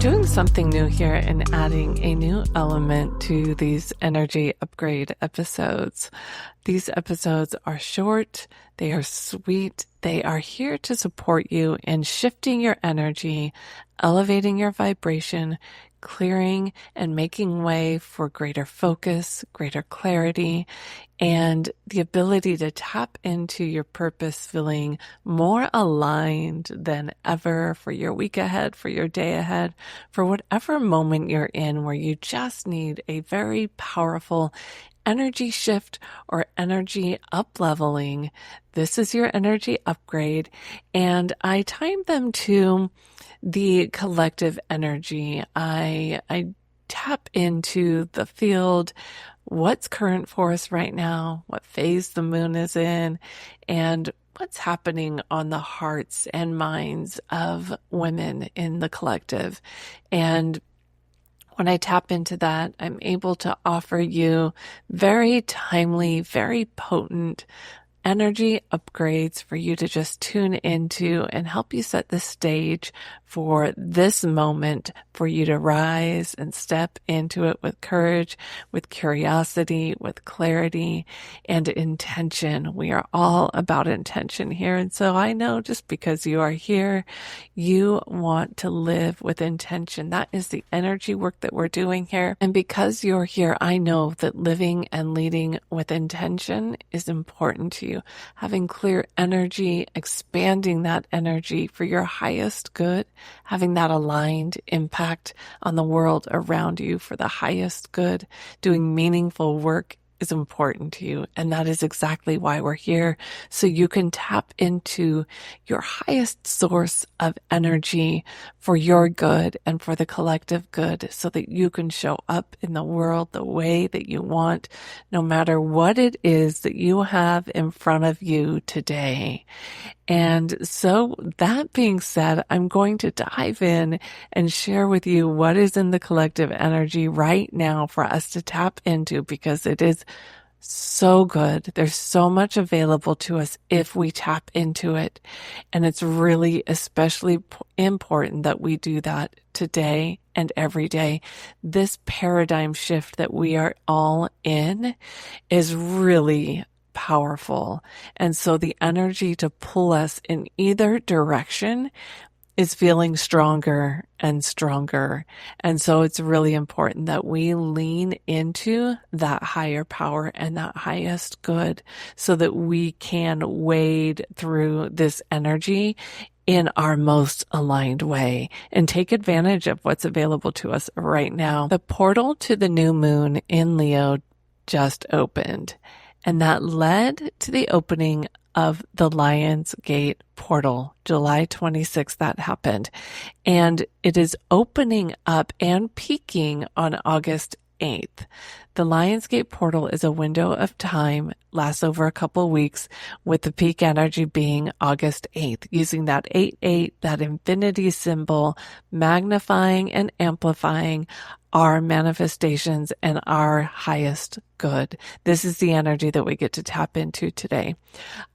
doing something new here and adding a new element to these energy upgrade episodes. These episodes are short, they are sweet, they are here to support you in shifting your energy, elevating your vibration, clearing and making way for greater focus, greater clarity, and the ability to tap into your purpose feeling more aligned than ever for your week ahead, for your day ahead, for whatever moment you're in where you just need a very powerful energy shift or energy up-leveling. This is your energy upgrade, and I timed them to the collective energy. I tap into the field, what's current for us right now, what phase the moon is in, and what's happening on the hearts and minds of women in the collective. And when I tap into that, I'm able to offer you very timely, very potent energy upgrades for you to just tune into and help you set the stage for this moment for you to rise and step into it with courage, with curiosity, with clarity, and intention. We are all about intention here. And so I know just because you are here, you want to live with intention. That is the energy work that we're doing here. And because you're here, I know that living and leading with intention is important to you. Having clear energy, expanding that energy for your highest good, having that aligned impact on the world around you for the highest good, doing meaningful work is important to you. And that is exactly why we're here. So you can tap into your highest source of energy for your good and for the collective good so that you can show up in the world the way that you want, no matter what it is that you have in front of you today. And so that being said, I'm going to dive in and share with you what is in the collective energy right now for us to tap into, because it is so good. There's so much available to us if we tap into it. And it's really especially important that we do that today and every day. This paradigm shift that we are all in is really powerful. And so the energy to pull us in either direction is feeling stronger and stronger. And so it's really important that we lean into that higher power and that highest good so that we can wade through this energy in our most aligned way and take advantage of what's available to us right now. The portal to the new moon in Leo just opened, and that led to the opening of the Lion's Gate portal. July 26th, that happened. And it is opening up and peaking on August 8th. The Lion's Gate portal is a window of time, lasts over a couple weeks, with the peak energy being August 8th, using that 8-8, that infinity symbol, magnifying and amplifying our manifestations and our highest good. This is the energy that we get to tap into today.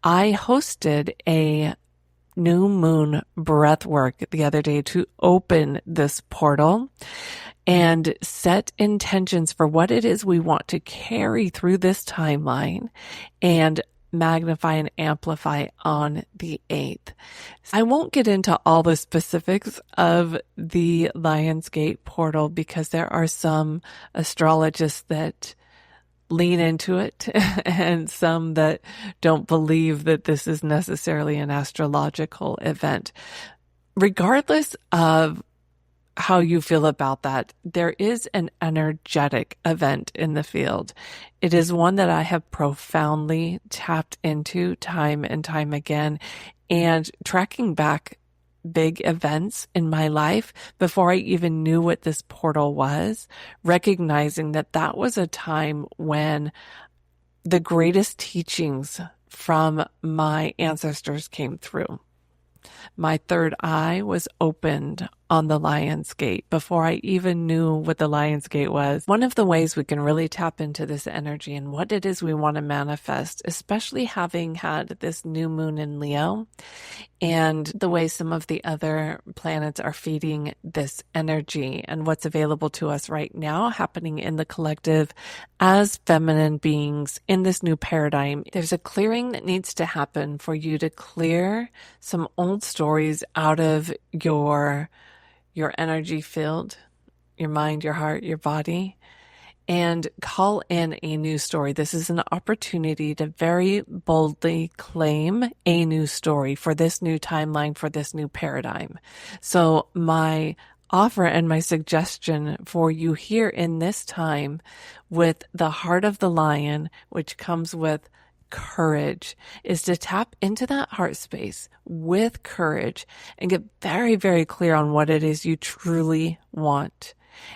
I hosted a new moon breathwork the other day to open this portal and set intentions for what it is we want to carry through this timeline and magnify and amplify on the 8th. I won't get into all the specifics of the Lion's Gate portal because there are some astrologists that lean into it and some that don't believe that this is necessarily an astrological event. Regardless of how you feel about that, there is an energetic event in the field. It is one that I have profoundly tapped into time and time again, and tracking back big events in my life before I even knew what this portal was, recognizing that that was a time when the greatest teachings from my ancestors came through. My third eye was opened on the Lion's Gate before I even knew what the Lion's Gate was. One of the ways we can really tap into this energy and what it is we want to manifest, especially having had this new moon in Leo, and the way some of the other planets are feeding this energy and what's available to us right now happening in the collective as feminine beings in this new paradigm. There's a clearing that needs to happen for you to clear some old stories out of your energy field, your mind, your heart, your body, and call in a new story. This is an opportunity to very boldly claim a new story for this new timeline, for this new paradigm. So my offer and my suggestion for you here in this time with the heart of the lion, which comes with courage, is to tap into that heart space with courage and get very, very clear on what it is you truly want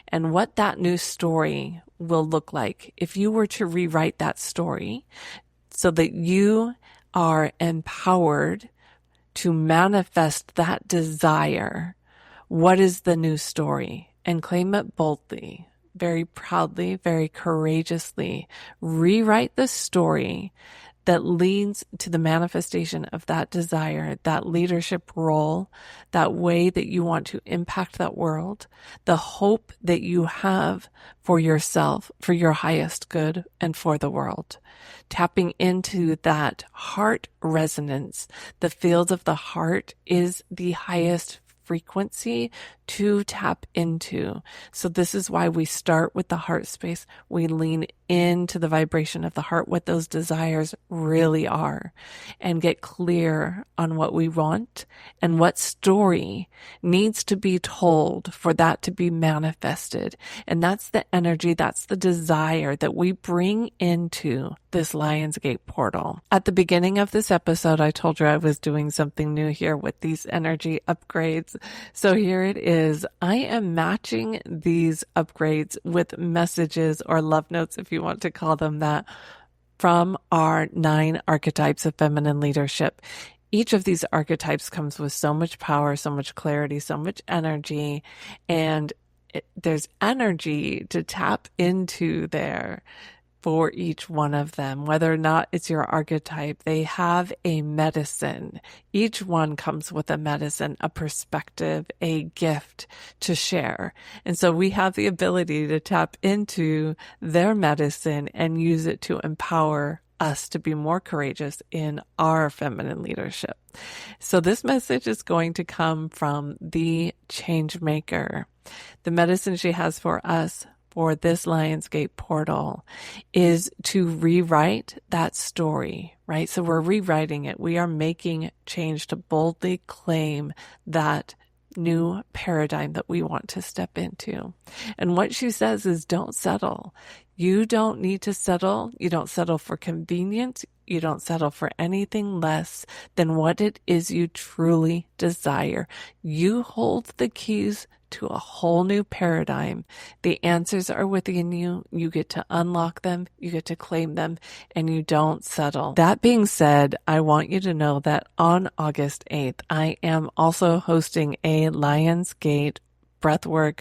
and what that new story will look like if you were to rewrite that story so that you are empowered to manifest that desire. What is the new story? And claim it boldly, very proudly, very courageously. Rewrite the story that leads to the manifestation of that desire, that leadership role, that way that you want to impact that world, the hope that you have for yourself, for your highest good, and for the world. Tapping into that heart resonance. The field of the heart is the highest frequency to tap into. So this is why we start with the heart space. We lean into the vibration of the heart, what those desires really are, and get clear on what we want and what story needs to be told for that to be manifested. And that's the energy, that's the desire that we bring into this Lion's Gate portal. At the beginning of this episode, I told you I was doing something new here with these energy upgrades. So here it is. I am matching these upgrades with messages or love notes, if you want to call them that, from our 9 archetypes of feminine leadership. Each of these archetypes comes with so much power, so much clarity, so much energy, and there's energy to tap into there for each one of them, whether or not it's your archetype. They have a medicine. Each one comes with a medicine, a perspective, a gift to share. And so we have the ability to tap into their medicine and use it to empower us to be more courageous in our feminine leadership. So this message is going to come from the change maker. The medicine she has for us for this Lion's Gate portal is to rewrite that story, right? So we're rewriting it. We are making change to boldly claim that new paradigm that we want to step into. And what she says is, don't settle. You don't need to settle. You don't settle for convenience. You don't settle for anything less than what it is you truly desire. You hold the keys to a whole new paradigm. The answers are within you. You get to unlock them. You get to claim them, and you don't settle. That being said, I want you to know that on August 8th, I am also hosting a Lion's Gate breathwork,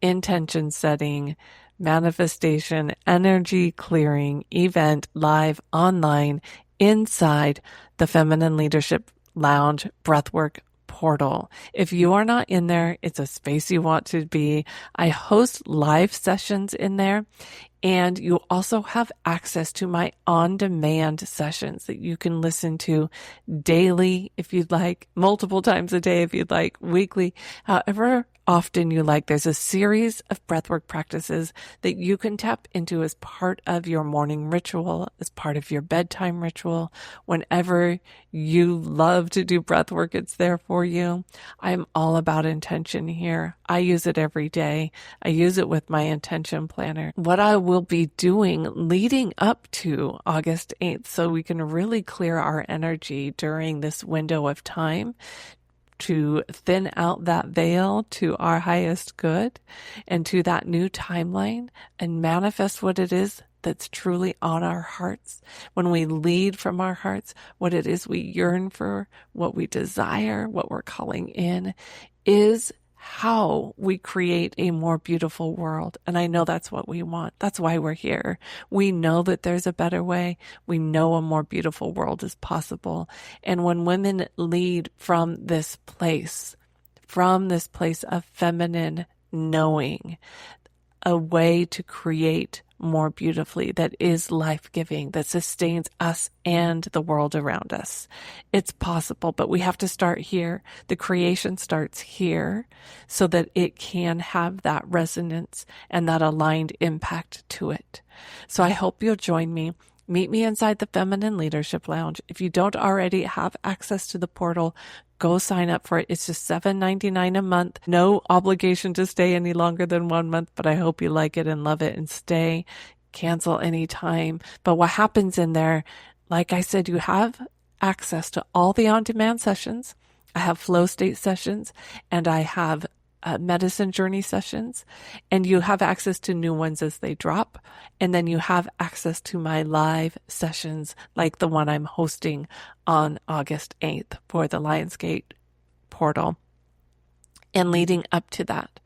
intention setting, manifestation, energy clearing event live online inside the Feminine Leadership Lounge breathwork portal. If you are not in there, it's a space you want to be. I host live sessions in there, and you also have access to my on-demand sessions that you can listen to daily if you'd like, multiple times a day if you'd like, weekly, however often you like. There's a series of breathwork practices that you can tap into as part of your morning ritual, as part of your bedtime ritual. Whenever you love to do breathwork, it's there for you. I'm all about intention here. I use it every day. I use it with my intention planner. What I will be doing leading up to August 8th, so we can really clear our energy during this window of time to thin out that veil to our highest good and to that new timeline and manifest what it is that's truly on our hearts. When we lead from our hearts, what it is we yearn for, what we desire, what we're calling in, is how we create a more beautiful world. And I know that's what we want. That's why we're here. We know that there's a better way. We know a more beautiful world is possible. And when women lead from this place of feminine knowing, a way to create more beautifully, that is life-giving, that sustains us and the world around us. It's possible, but we have to start here. The creation starts here so that it can have that resonance and that aligned impact to it. So I hope you'll join me. Meet me inside the Feminine Leadership Lounge. If you don't already have access to the portal, go sign up for it. It's just $7.99 a month. No obligation to stay any longer than 1 month, but I hope you like it and love it and stay. Cancel anytime. But what happens in there, like I said, you have access to all the on-demand sessions. I have flow state sessions, and I have medicine journey sessions, and you have access to new ones as they drop. And then you have access to my live sessions, like the one I'm hosting on August 8th for the Lionsgate portal. And leading up to that,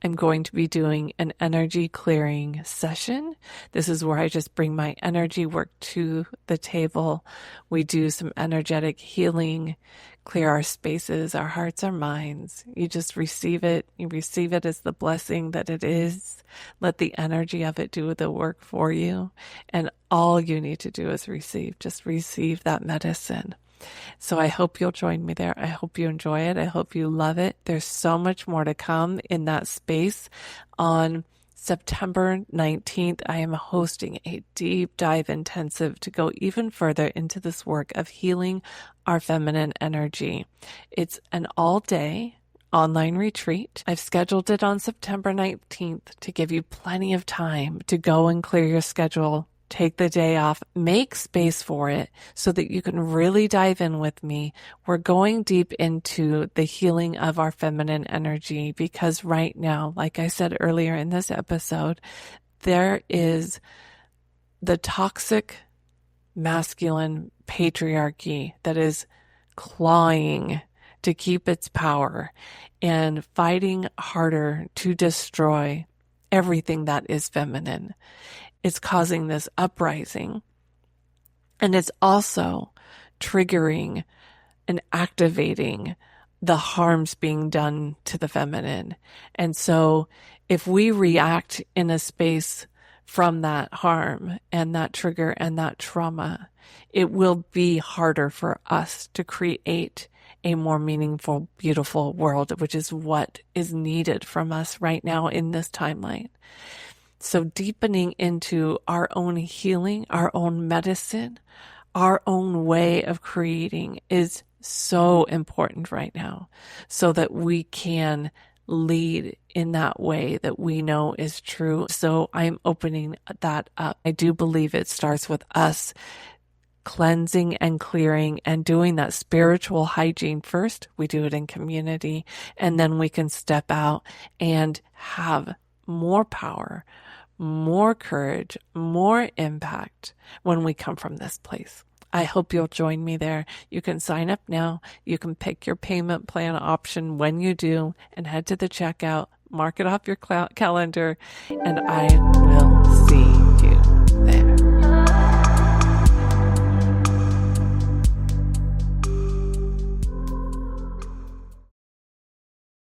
I'm going to be doing an energy clearing session. This is where I just bring my energy work to the table. We do some energetic healing, clear our spaces, our hearts, our minds. You just receive it. You receive it as the blessing that it is. Let the energy of it do the work for you. And all you need to do is receive. Just receive that medicine. So I hope you'll join me there. I hope you enjoy it. I hope you love it. There's so much more to come in that space. On September 19th, I am hosting a deep dive intensive to go even further into this work of healing our feminine energy. It's an all-day online retreat. I've scheduled it on September 19th to give you plenty of time to go and clear your schedule. Take the day off, make space for it so that you can really dive in with me. We're going deep into the healing of our feminine energy because right now, like I said earlier in this episode, there is the toxic masculine patriarchy that is clawing to keep its power and fighting harder to destroy everything that is feminine. It's causing this uprising, and it's also triggering and activating the harms being done to the feminine. And so if we react in a space from that harm and that trigger and that trauma, it will be harder for us to create a more meaningful, beautiful world, which is what is needed from us right now in this timeline. So deepening into our own healing, our own medicine, our own way of creating is so important right now so that we can lead in that way that we know is true. So I'm opening that up. I do believe it starts with us cleansing and clearing and doing that spiritual hygiene first. We do it in community, and then we can step out and have more power, more courage, more impact when we come from this place. I hope you'll join me there. You can sign up now. You can pick your payment plan option when you do and head to the checkout, mark it off your calendar, and I will see